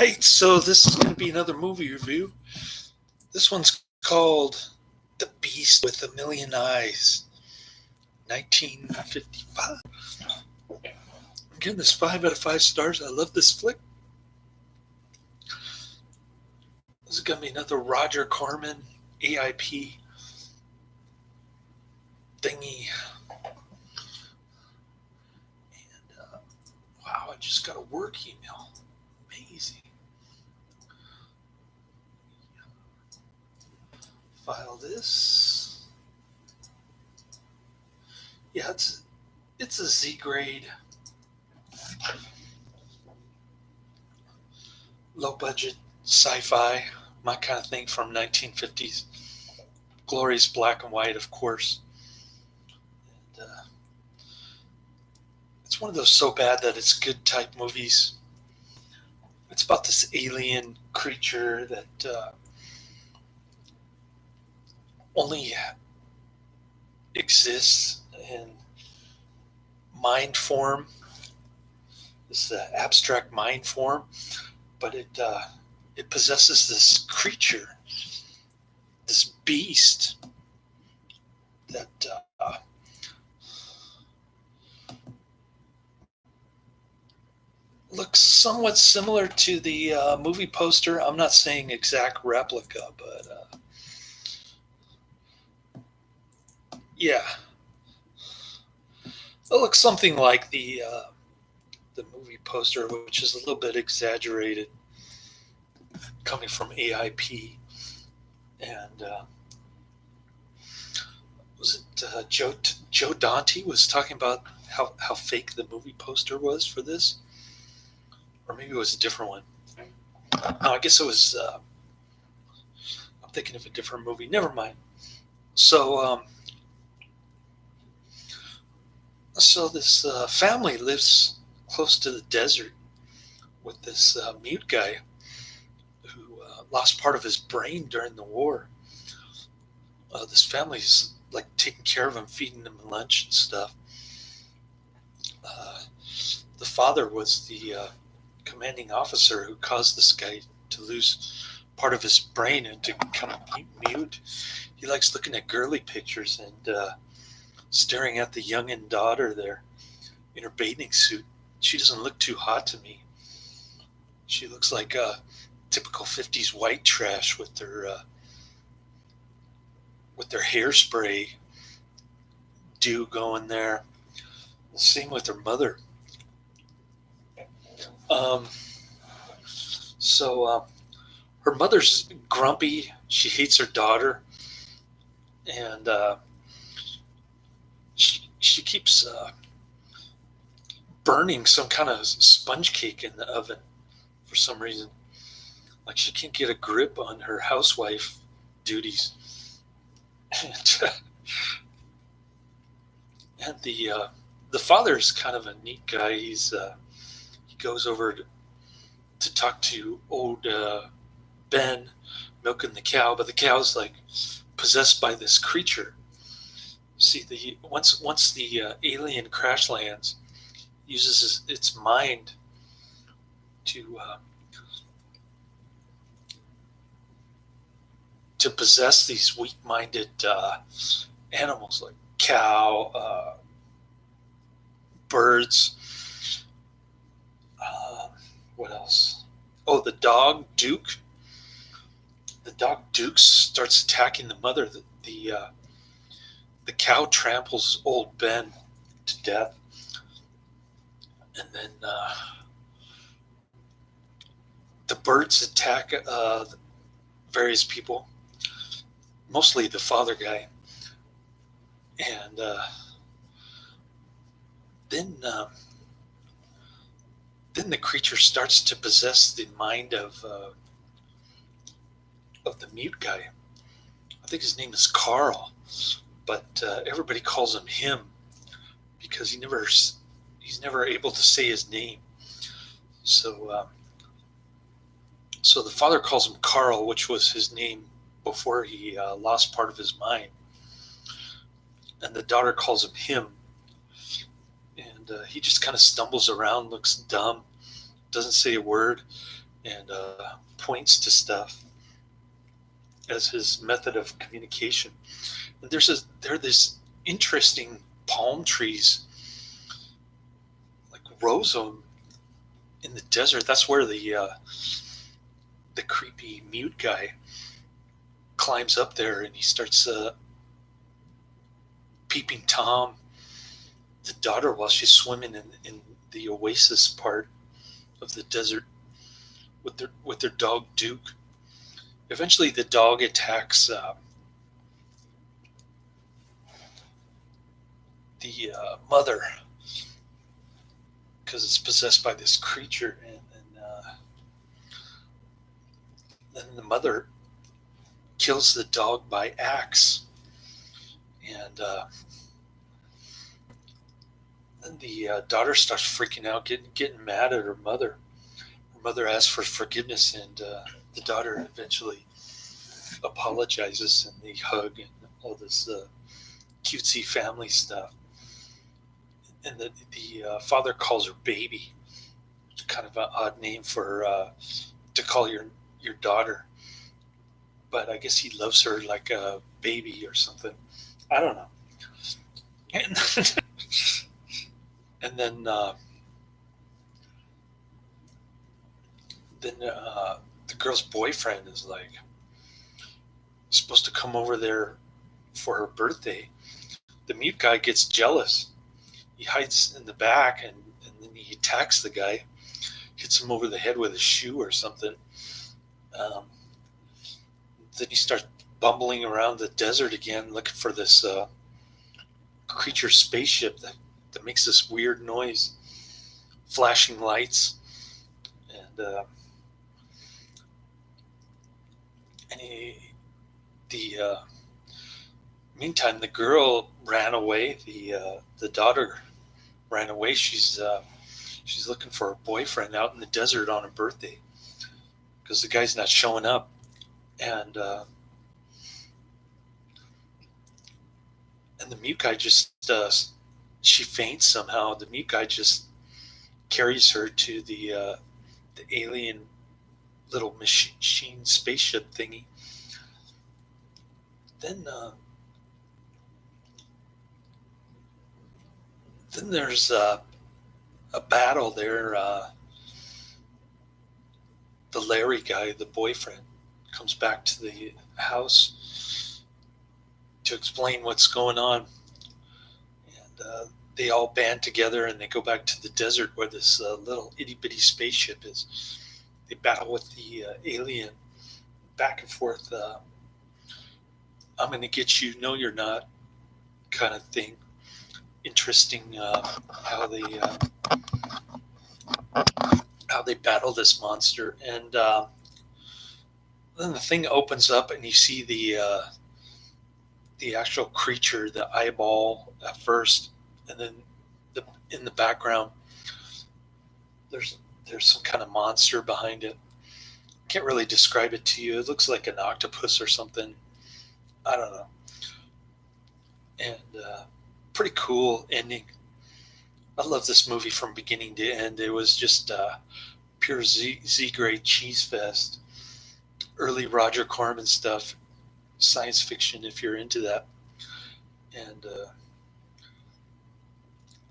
Right, so this is going to be another movie review. This one's called The Beast with a Million Eyes, 1955. I'm giving this 5 out of 5 stars. I love this flick. This is going to be another Roger Corman AIP thingy. And wow, I just got a work email. Amazing. File this. Yeah, it's a Z grade, low budget sci-fi, my kind of thing from 1950s. Glorious black and white, of course. And, it's one of those so bad that it's good type movies. It's about this alien creature that only exists in mind form, this abstract mind form, but it possesses this creature, this beast that looks somewhat similar to the movie poster. I'm not saying exact replica, but yeah, it looks something like the movie poster, which is a little bit exaggerated, coming from AIP. And was it Joe Dante was talking about how fake the movie poster was for this? Or maybe it was a different one. No, I guess it was, I'm thinking of a different movie. Never mind. So this family lives close to the desert with this mute guy who lost part of his brain during the war. This family's like taking care of him, feeding him lunch and stuff. The father was the commanding officer who caused this guy to lose part of his brain and to become mute. He likes looking at girly pictures and staring at the youngin' daughter there in her bathing suit. She doesn't look too hot to me. She looks like a typical 50s white trash with their hairspray do going there. Same with her mother. So her mother's grumpy. She hates her daughter, and she keeps burning some kind of sponge cake in the oven for some reason. Like she can't get a grip on her housewife duties. And the father is kind of a neat guy. He goes over to talk to old Ben milking the cow, but the cow's like possessed by this creature. See, once the alien crash lands, uses its mind to possess these weak-minded animals like cow, birds. What else? Oh, the dog Duke. The dog Duke starts attacking the mother. The cow tramples old Ben to death, and then the birds attack various people, mostly the father guy, and then the creature starts to possess the mind of the mute guy. I think his name is Carl, but everybody calls him because he's never able to say his name. So the father calls him Carl, which was his name before he lost part of his mind, and the daughter calls him. And he just kind of stumbles around, looks dumb, doesn't say a word. and points to stuff as his method of communication. And there are these interesting palm trees, like rows of them in the desert. That's where the creepy mute guy climbs up there, and he starts peeping Tom, the daughter, while she's swimming in the oasis part of the desert with their dog Duke. Eventually, the dog attacks the mother because it's possessed by this creature, and then the mother kills the dog by axe, and then the daughter starts freaking out, getting mad at her mother. Her mother asks for forgiveness, and the daughter eventually apologizes, and they hug and all this cutesy family stuff. And the father calls her baby. It's kind of an odd name for to call your daughter, but I guess he loves her like a baby or something. I don't know. And, and then the girl's boyfriend is like supposed to come over there for her birthday. The mute guy gets jealous. He hides in the back, and then he attacks the guy, hits him over the head with a shoe or something. Then he starts bumbling around the desert again, looking for this creature spaceship that makes this weird noise, flashing lights, and meantime, the girl ran away. The daughter ran away. She's looking for her boyfriend out in the desert on her birthday because the guy's not showing up, and the mute guy just she faints somehow. The mute guy just carries her to the alien little machine spaceship thingy. Then there's a battle there. The Larry guy, the boyfriend, comes back to the house to explain what's going on. And they all band together and they go back to the desert where this little itty-bitty spaceship is. They battle with the alien back and forth. I'm going to get you, no you're not kind of thing. Interesting how they battle this monster, and then the thing opens up and you see the actual creature, the eyeball at first, and then in the background there's some kind of monster behind it. Can't really describe it to you. It looks like an octopus or something. I don't know. And pretty cool ending. I love this movie from beginning to end. It was just pure Z-grade cheese fest. Early Roger Corman stuff, science fiction if you're into that. And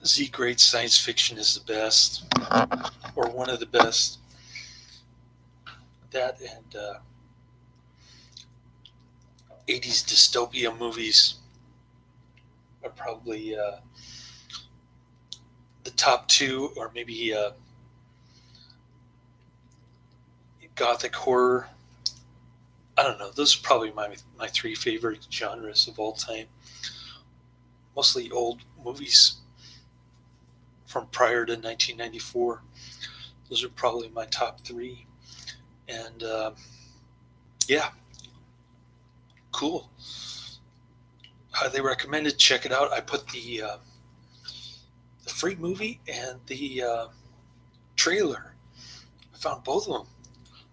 Z-grade science fiction is the best, or one of the best. That and 80s dystopia movies are probably the top two, or maybe gothic horror. I don't know. Those are probably my three favorite genres of all time. Mostly old movies from prior to 1994. Those are probably my top three. And yeah, cool. Highly recommended. Check it out. I put the free movie and the trailer. I found both of them.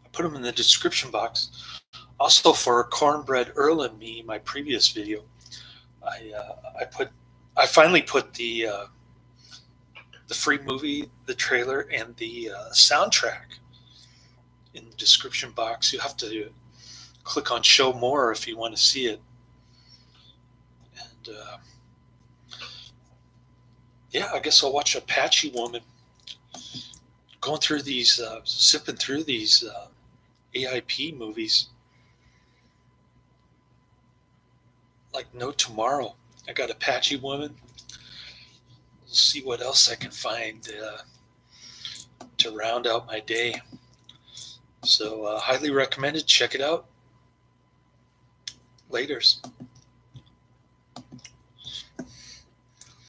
I put them in the description box. Also, for Cornbread Earl and Me, my previous video, I finally put the free movie, the trailer, and the soundtrack in the description box. You have to click on show more if you want to see it. And yeah, I guess I'll watch Apache Woman. Going through these, zipping through these AIP movies like no tomorrow. I got Apache Woman. We'll see what else I can find to round out my day. So highly recommended. Check it out. Laters.